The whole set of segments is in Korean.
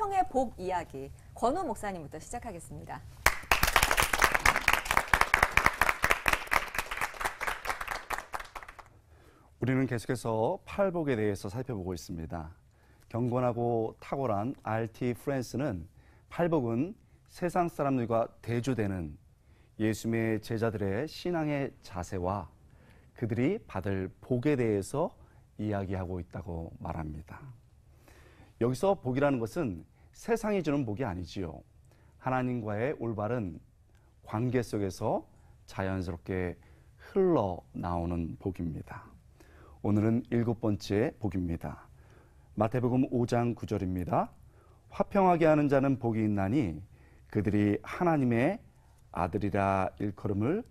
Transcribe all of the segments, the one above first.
화평의 복 이야기 권호 목사님부터 시작하겠습니다. 우리는 계속해서 팔복에 대해서 살펴보고 있습니다. 경건하고 탁월한 RT 프랜스는 팔복은 세상 사람들과 대조되는 예수님의 제자들의 신앙의 자세와 그들이 받을 복에 대해서 이야기하고 있다고 말합니다. 여기서 복이라는 것은 세상이 주는 복이 아니지요. 하나님과의 올바른 관계 속에서 자연스럽게 흘러나오는 복입니다. 오늘은 7번째 복입니다. 마태복음 5장 9절입니다. 화평하게 하는 자는 복이 있나니 그들이 하나님의 아들이라 일컬음을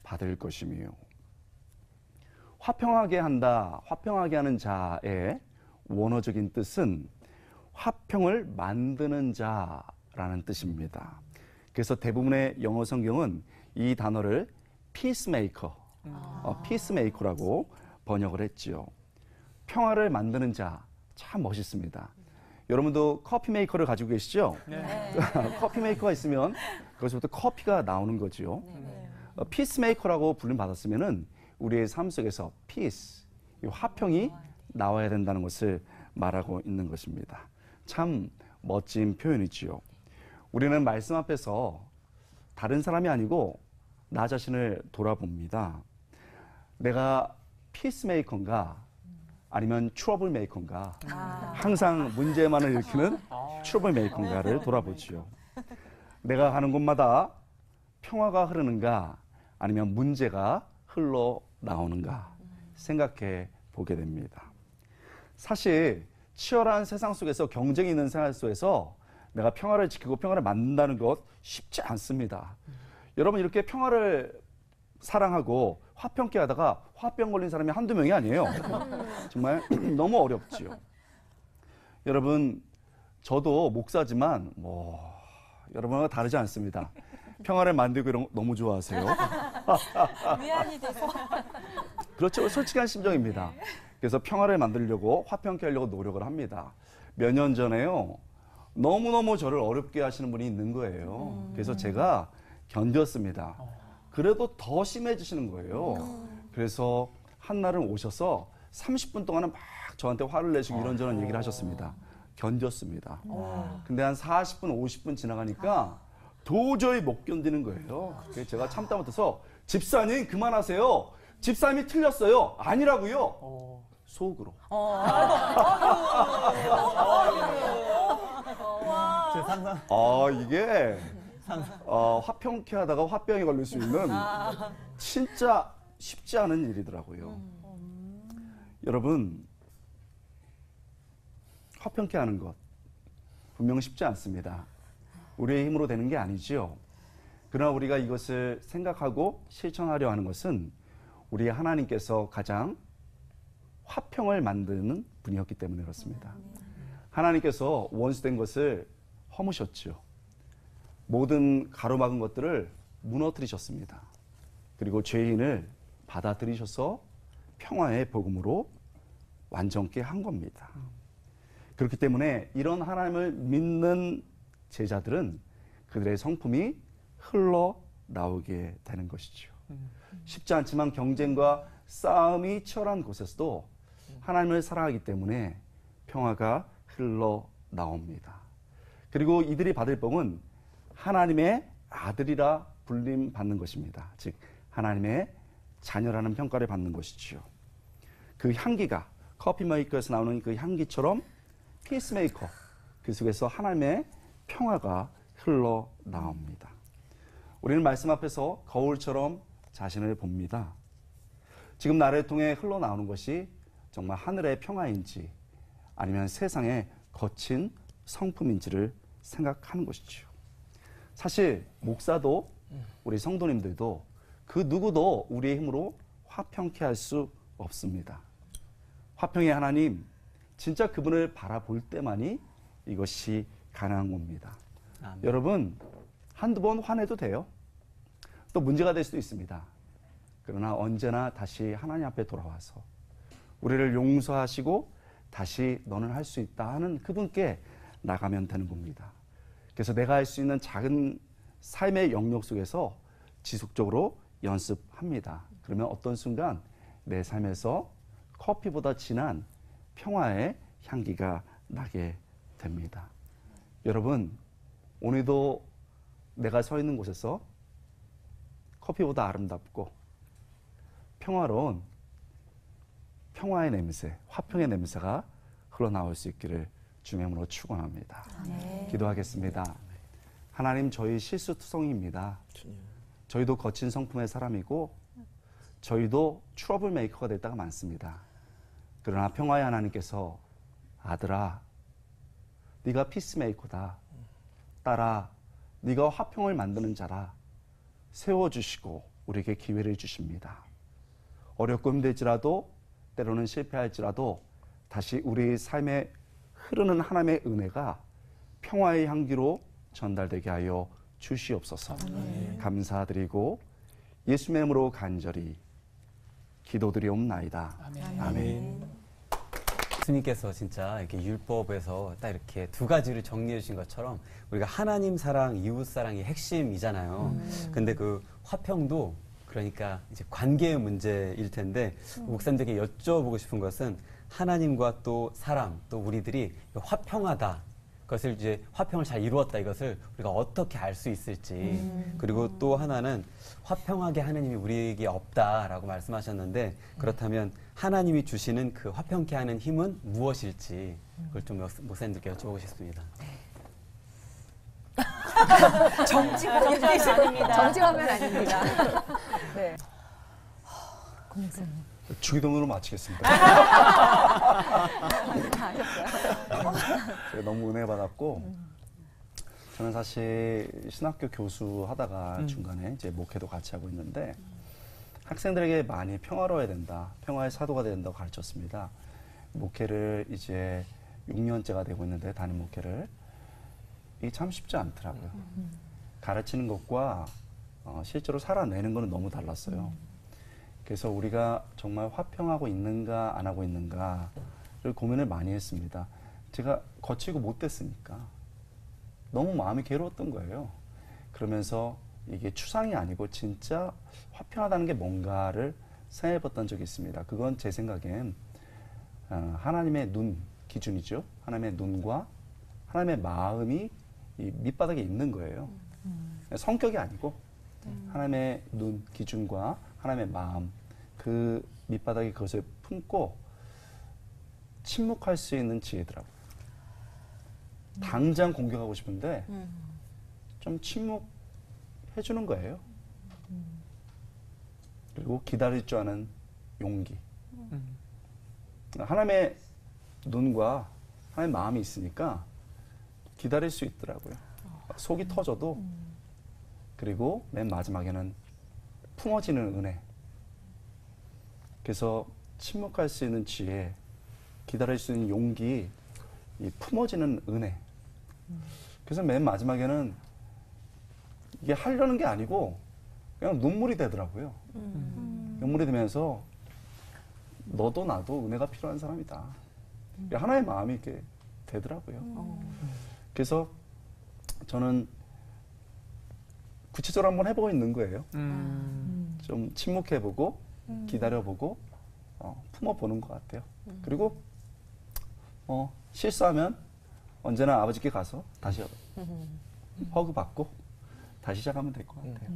받을 것이며. 화평하게 한다, 화평하게 하는 자의 원어적인 뜻은 화평을 만드는 자라는 뜻입니다. 그래서 대부분의 영어 성경은 이 단어를 피스메이커라고 번역을 했지요. 평화를 만드는 자, 참 멋있습니다. 여러분도 커피 메이커를 가지고 계시죠? 네. 커피 메이커가 있으면 거기서부터 커피가 나오는 거죠. 네. 피스메이커라고 불림 받았으면은 우리의 삶 속에서 피스, 화평이 나와야 된다는 것을 말하고 있는 것입니다. 참 멋진 표현이지요. 우리는 말씀 앞에서 다른 사람이 아니고 나 자신을 돌아봅니다. 내가 피스메이커인가 아니면 트러블 메이커인가, 항상 문제만을 일으키는 트러블 메이커인가를 돌아보지요. 내가 가는 곳마다 평화가 흐르는가 아니면 문제가 흘러나오는가 생각해 보게 됩니다. 사실 치열한 세상 속에서 경쟁이 있는 생활 속에서 내가 평화를 지키고 평화를 만든다는 것 쉽지 않습니다. 여러분 이렇게 평화를 사랑하고 화평케 하다가 화병 걸린 사람이 한두 명이 아니에요. 정말 너무 어렵지요. 여러분 저도 목사지만 여러분과 다르지 않습니다. 평화를 만들고 이런 거 너무 좋아하세요. 위안이 돼서. 그렇죠. 솔직한 심정입니다. 그래서 평화를 만들려고 화평케 하려고 노력을 합니다. 몇 년 전에요. 너무너무 저를 어렵게 하시는 분이 있는 거예요. 그래서 제가 견뎠습니다. 그래도 더 심해지시는 거예요. 그래서 한날은 오셔서 30분 동안은 막 저한테 화를 내시고 이런저런 얘기를 하셨습니다. 견뎠습니다. 근데 한 40분, 50분 지나가니까 도저히 못 견디는 거예요. 그래서 제가 참다 못해서 집사님 그만하세요. 집사님이 틀렸어요. 아니라고요. 속으로. 제 상상. 이게 화평케 하다가 화병이 걸릴 수 있는 진짜 쉽지 않은 일이더라고요. 여러분 화평케 하는 것 분명 쉽지 않습니다. 우리의 힘으로 되는 게 아니지요. 그러나 우리가 이것을 생각하고 실천하려 하는 것은 우리 하나님께서 가장 화평을 만드는 분이었기 때문에 그렇습니다. 하나님께서 원수된 것을 허무셨죠. 모든 가로막은 것들을 무너뜨리셨습니다. 그리고 죄인을 받아들이셔서 평화의 복음으로 완전케 한 겁니다. 그렇기 때문에 이런 하나님을 믿는 제자들은 그들의 성품이 흘러나오게 되는 것이죠. 쉽지 않지만 경쟁과 싸움이 치열한 곳에서도 하나님을 사랑하기 때문에 평화가 흘러나옵니다. 그리고 이들이 받을 복은 하나님의 아들이라 불림 받는 것입니다. 즉 하나님의 자녀라는 평가를 받는 것이지요. 그 향기가 커피 메이커에서 나오는 그 향기처럼 피스메이커, 그 속에서 하나님의 평화가 흘러나옵니다. 우리는 말씀 앞에서 거울처럼 자신을 봅니다. 지금 나를 통해 흘러나오는 것이 정말 하늘의 평화인지 아니면 세상의 거친 성품인지를 생각하는 것이죠. 사실 목사도 우리 성도님들도 그 누구도 우리의 힘으로 화평케 할 수 없습니다. 화평의 하나님, 진짜 그분을 바라볼 때만이 이것이 가능한 겁니다. 여러분 한두 번 화내도 돼요. 또 문제가 될 수도 있습니다. 그러나 언제나 다시 하나님 앞에 돌아와서 우리를 용서하시고 다시 너는 할 수 있다 하는 그분께 나가면 되는 겁니다. 그래서 내가 할 수 있는 작은 삶의 영역 속에서 지속적으로 연습합니다. 그러면 어떤 순간 내 삶에서 커피보다 진한 평화의 향기가 나게 됩니다. 여러분, 오늘도 내가 서 있는 곳에서 커피보다 아름답고 평화로운 평화의 냄새, 화평의 냄새가 흘러나올 수 있기를 주님의 이름으로 축원합니다. 기도하겠습니다. 하나님, 저희 실수투성이입니다. 저희도 거친 성품의 사람이고 저희도 트러블 메이커가 될 때가 많습니다. 그러나 평화의 하나님께서 아들아, 네가 피스메이커다. 딸아, 네가 화평을 만드는 자라 세워주시고 우리에게 기회를 주십니다. 어렵고 힘들지라도 때로는 실패할지라도 다시 우리 삶에 흐르는 하나님의 은혜가 평화의 향기로 전달되게 하여 주시옵소서. 감사드리고 예수님의 이름으로 간절히 기도드리옵나이다. 아멘. 예수님께서 진짜 이렇게 율법에서 딱 이렇게 두 가지를 정리해 주신 것처럼 우리가 하나님 사랑, 이웃 사랑이 핵심이잖아요. 근데 그 화평도 그러니까 이제 관계의 문제일 텐데 목사님들에게 여쭤보고 싶은 것은 하나님과 또 사람, 또 우리들이 화평하다. 그것을 이제 화평을 잘 이루었다 이것을 우리가 어떻게 알 수 있을지 그리고 또 하나는 화평하게 하나님이 우리에게 없다라고 말씀하셨는데 그렇다면 하나님이 주시는 그 화평케 하는 힘은 무엇일지 그걸 좀 목사님들께 여쭤보고 싶습니다. 정지하면 아닙니다. 네. 주기도문으로 마치겠습니다. 제가 너무 은혜 받았고 저는 사실 신학교 교수 하다가 중간에 이제 목회도 같이 하고 있는데 학생들에게 많이 평화로워야 된다, 평화의 사도가 된다고 가르쳤습니다. 목회를 이제 6년째가 되고 있는데 담임 목회를 이게 참 쉽지 않더라고요. 가르치는 것과 실제로 살아내는 거는 너무 달랐어요. 그래서 우리가 정말 화평하고 있는가 안 하고 있는가를 고민을 많이 했습니다. 제가 거치고 못됐으니까 너무 마음이 괴로웠던 거예요. 그러면서 이게 추상이 아니고 진짜 화평하다는 게 뭔가를 생각해 봤던 적이 있습니다. 그건 제 생각엔 하나님의 눈 기준이죠. 하나님의 눈과 하나님의 마음이 이 밑바닥에 있는 거예요. 성격이 아니고 하나님의 눈 기준과 하나님의 마음 그 밑바닥에 그것을 품고 침묵할 수 있는 지혜더라고요. 당장 공격하고 싶은데 좀 침묵해 주는 거예요. 그리고 기다릴 줄 아는 용기. 하나님의 눈과 하나님의 마음이 있으니까 기다릴 수 있더라고요. 속이 터져도 그리고 맨 마지막에는 품어지는 은혜. 그래서 침묵할 수 있는 지혜, 기다릴 수 있는 용기, 이 품어지는 은혜. 그래서 맨 마지막에는 이게 하려는 게 아니고 그냥 눈물이 되더라고요. 눈물이 되면서 너도 나도 은혜가 필요한 사람이다. 하나의 마음이 이렇게 되더라고요. 그래서 저는 구체적으로 한번 해보고 있는 거예요. 좀 침묵해보고 기다려보고 품어보는 것 같아요. 그리고 실수하면 언제나 아버지께 가서 다시 허그 받고 다시 시작하면 될 것 같아요.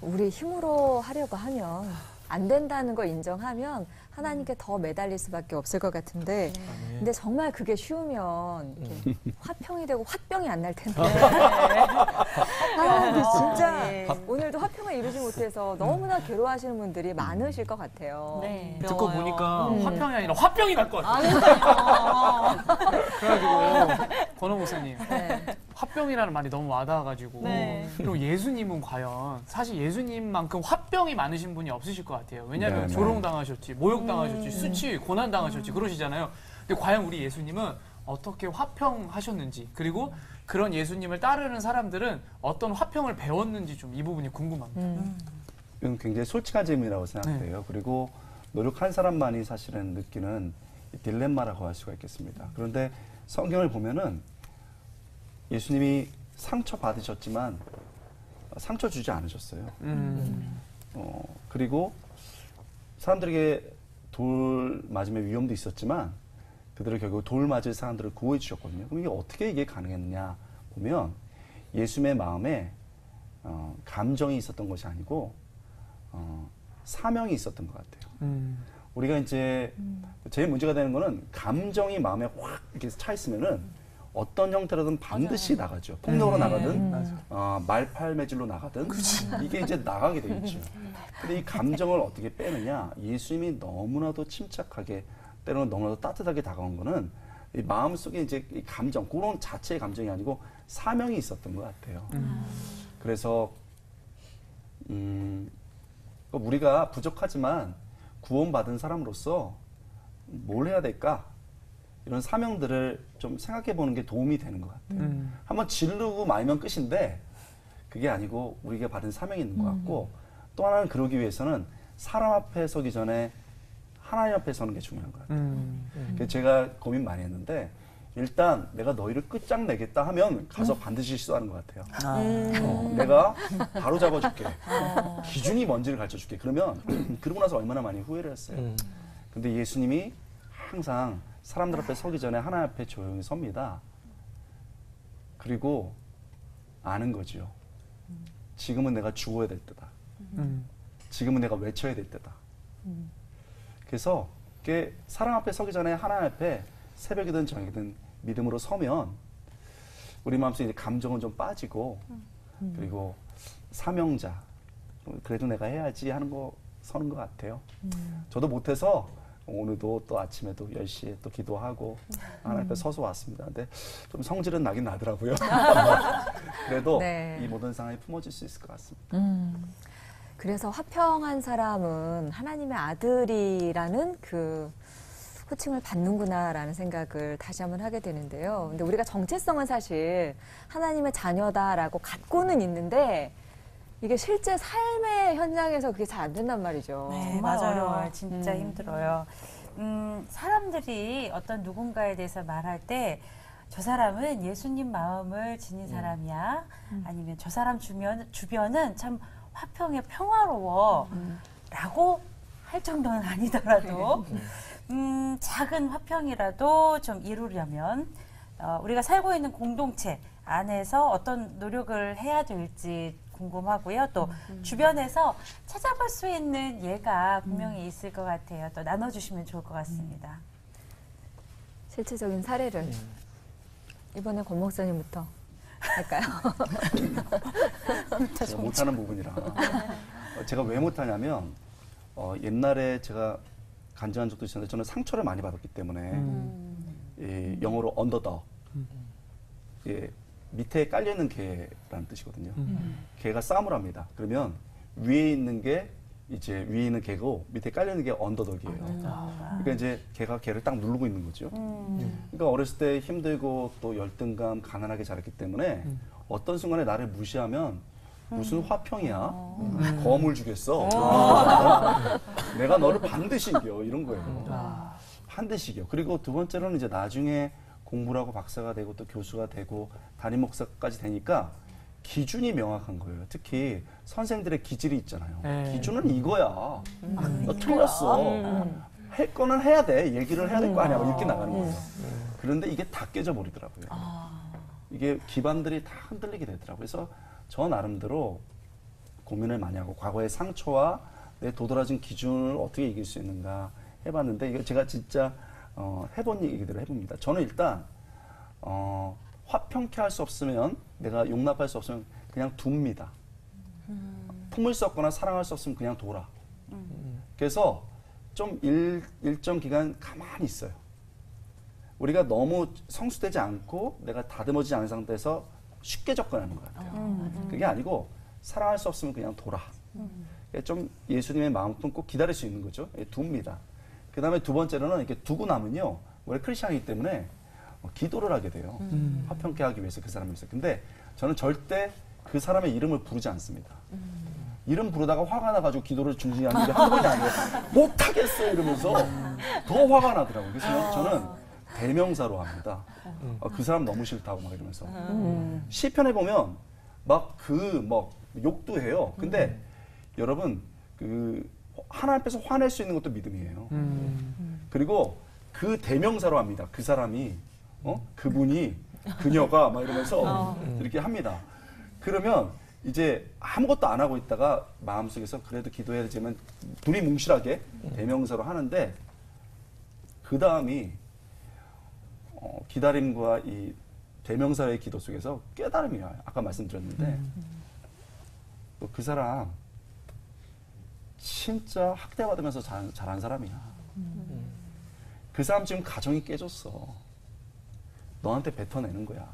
우리 힘으로 하려고 하면 안 된다는 걸 인정하면 하나님께 더 매달릴 수밖에 없을 것 같은데 근데 정말 그게 쉬우면 이렇게 화평이 되고 화병이 안 날 텐데 근데 진짜 오늘도 화평을 이루지 못해서 너무나 괴로워하시는 분들이 많으실 것 같아요. 네. 듣고 어려워요. 보니까 화평이 아니라 화병이 날 것 같아요. 그래가지고 권호 목사님 화병이라는 말이 너무 와닿아가지고 네. 그리고 예수님은 과연 사실 예수님만큼 화병이 많으신 분이 없으실 것 같아요. 왜냐하면 네, 조롱당하셨지, 모욕당하셨지, 수치, 고난당하셨지 그러시잖아요. 근데 과연 우리 예수님은 어떻게 화평하셨는지 그리고 그런 예수님을 따르는 사람들은 어떤 화평을 배웠는지 좀 이 부분이 궁금합니다. 이건 굉장히 솔직한 질문이라고 생각돼요. 그리고 노력한 사람만이 사실은 느끼는 딜레마라고 할 수가 있겠습니다. 그런데 성경을 보면은 예수님이 상처 받으셨지만 상처 주지 않으셨어요. 그리고 사람들에게 돌 맞음의 위험도 있었지만 그들을 결국 돌 맞을 사람들을 구해 주셨거든요. 그럼 이게 어떻게 이게 가능했느냐 보면 예수님의 마음에 감정이 있었던 것이 아니고 사명이 있었던 것 같아요. 우리가 이제 제일 문제가 되는 거는 감정이 마음에 확 이렇게 차 있으면은 어떤 형태로든 반드시 나가죠. 폭력으로 나가든 말팔매질로 나가든 이게 이제 나가게 돼 있죠. 근데 이 감정을 어떻게 빼느냐? 예수님이 너무나도 침착하게 때로는 너무나도 따뜻하게 다가온 거는 이 마음 속에 이제 이 감정, 그런 자체의 감정이 아니고 사명이 있었던 것 같아요. 그래서 우리가 부족하지만 구원받은 사람으로서 뭘 해야 될까? 이런 사명들을 좀 생각해 보는 게 도움이 되는 것 같아요. 한번 지르고 말면 끝인데 그게 아니고 우리가 받은 사명이 있는 것 같고 또 하나는 그러기 위해서는 사람 앞에 서기 전에 하나님 앞에 서는 게 중요한 것 같아요. 그래서 제가 고민 많이 했는데 일단 내가 너희를 끝장내겠다 하면 가서 반드시 시도하는 것 같아요. 내가 바로 잡아줄게. 기준이 뭔지를 가르쳐줄게. 그러면 그러고 나서 얼마나 많이 후회를 했어요. 근데 예수님이 항상 사람들 앞에 서기 전에 하나님 앞에 조용히 섭니다. 그리고 아는 거지요. 지금은 내가 죽어야 될 때다. 지금은 내가 외쳐야 될 때다. 그래서 사람 앞에 서기 전에 하나님 앞에 새벽이든 저녁이든 믿음으로 서면 우리 마음속에 이제 감정은 좀 빠지고 그리고 사명자 그래도 내가 해야지 하는 거 서는 것 같아요. 저도 못해서 오늘도 또 아침에도 10시에 또 기도하고 하나님 앞에 서서 왔습니다. 근데 좀 성질은 나긴 나더라고요. 그래도 네. 이 모든 상황이 품어질 수 있을 것 같습니다. 그래서 화평한 사람은 하나님의 아들이라는 그 호칭을 받는구나라는 생각을 다시 한번 하게 되는데요. 근데 우리가 정체성은 사실 하나님의 자녀다라고 갖고는 있는데 이게 실제 삶의 현장에서 그게 잘 안 된단 말이죠. 네, 정말 맞아요. 어려워요. 진짜 힘들어요. 사람들이 어떤 누군가에 대해서 말할 때 저 사람은 예수님 마음을 지닌 사람이야. 아니면 저 사람 주변은 참 화평에 평화로워. 라고 할 정도는 아니더라도 작은 화평이라도 좀 이루려면 우리가 살고 있는 공동체 안에서 어떤 노력을 해야 될지 궁금하고요. 또 주변에서 찾아볼 수 있는 예가 분명히 있을 것 같아요. 또 나눠주시면 좋을 것 같습니다. 실체적인 사례를 이번에 권 목사님부터 할까요? 제가 못하는 부분이라 제가 왜 못하냐면 옛날에 제가 간증한 적도 있었는데 저는 상처를 많이 받았기 때문에 이 영어로 언더덕 밑에 깔려있는 개라는 뜻이거든요. 개가 싸움을 합니다. 그러면 위에 있는 게 이제 위에 있는 개고 밑에 깔려있는 게 언더덕이에요. 그러니까 이제 개가 개를 딱 누르고 있는 거죠. 그러니까 어렸을 때 힘들고 또 열등감, 가난하게 자랐기 때문에 어떤 순간에 나를 무시하면 무슨 화평이야? 검을 주겠어. 내가 너를 반드시 이겨. 이런 거예요. 반드시 이겨. 그리고 두 번째로는 이제 나중에 공부를 하고 박사가 되고 또 교수가 되고 담임 목사까지 되니까 기준이 명확한 거예요. 특히 선생들의 기질이 있잖아요. 기준은 이거야. 너 틀렸어. 할 거는 해야 돼. 얘기를 해야 될 거 아니야. 이렇게 나가는 거예요. 그런데 이게 다 깨져버리더라고요. 이게 기반들이 다 흔들리게 되더라고요. 그래서 저 나름대로 고민을 많이 하고 과거의 상처와 내 도드라진 기준을 어떻게 이길 수 있는가 해봤는데 이거 제가 진짜 해본 얘기들을 해봅니다. 저는 일단 화평케 할 수 없으면 내가 용납할 수 없으면 그냥 둡니다. 품을 수 없거나 사랑할 수 없으면 그냥 둬라. 그래서 좀 일정 기간 가만히 있어요. 우리가 너무 성숙되지 않고 내가 다듬어지지 않은 상태에서 쉽게 접근하는 것 같아요. 그게 아니고 사랑할 수 없으면 그냥 둬라. 좀 예수님의 마음 품고 기다릴 수 있는 거죠. 둡니다. 그 다음에 두 번째로는 이렇게 두고 나면요. 원래 크리스찬이기 때문에 기도를 하게 돼요. 화평케 하기 위해서 그 사람을 위해서. 근데 저는 절대 그 사람의 이름을 부르지 않습니다. 이름 부르다가 화가 나가지고 기도를 중지하는 게 한두 번이 아니에요. 못하겠어 이러면서 더 화가 나더라고요. 그래서 저는 대명사로 합니다. 그 사람 너무 싫다고 막 이러면서. 시편에 보면 막 욕도 해요. 근데 여러분 그 하나님 앞에서 화낼 수 있는 것도 믿음이에요. 그리고 그 대명사로 합니다. 그 사람이 그분이 그녀가 막 이러면서 이렇게 합니다. 그러면 이제 아무것도 안 하고 있다가 마음속에서 그래도 기도해야 되지만 눈이 뭉실하게 대명사로 하는데 그 다음이 기다림과 이 대명사의 기도 속에서 깨달음이 와요. 아까 말씀드렸는데 그 사람 진짜 학대받으면서 자란 사람이야. 그 사람 지금 가정이 깨졌어. 너한테 뱉어내는 거야.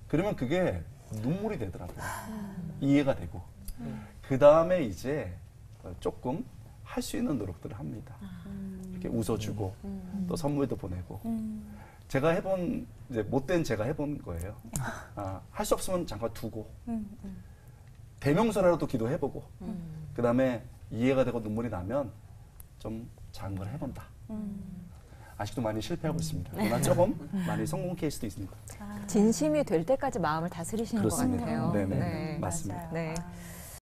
그러면 그게 눈물이 되더라고요. 이해가 되고. 그 다음에 이제 조금 할 수 있는 노력들을 합니다. 이렇게 웃어주고 또 선물도 보내고. 제가 해본 이제 못된 제가 해본 거예요. 할 수 없으면 잠깐 두고 대명사라도 기도해보고 그 다음에 이해가 되고 눈물이 나면 좀 작은 걸 해본다. 아직도 많이 실패하고 있습니다. 그러나 조금 많이 성공 케이스도 있습니다. 진심이 될 때까지 마음을 다스리시는 그렇습니다. 것 같아요. 네네. 맞습니다. 네.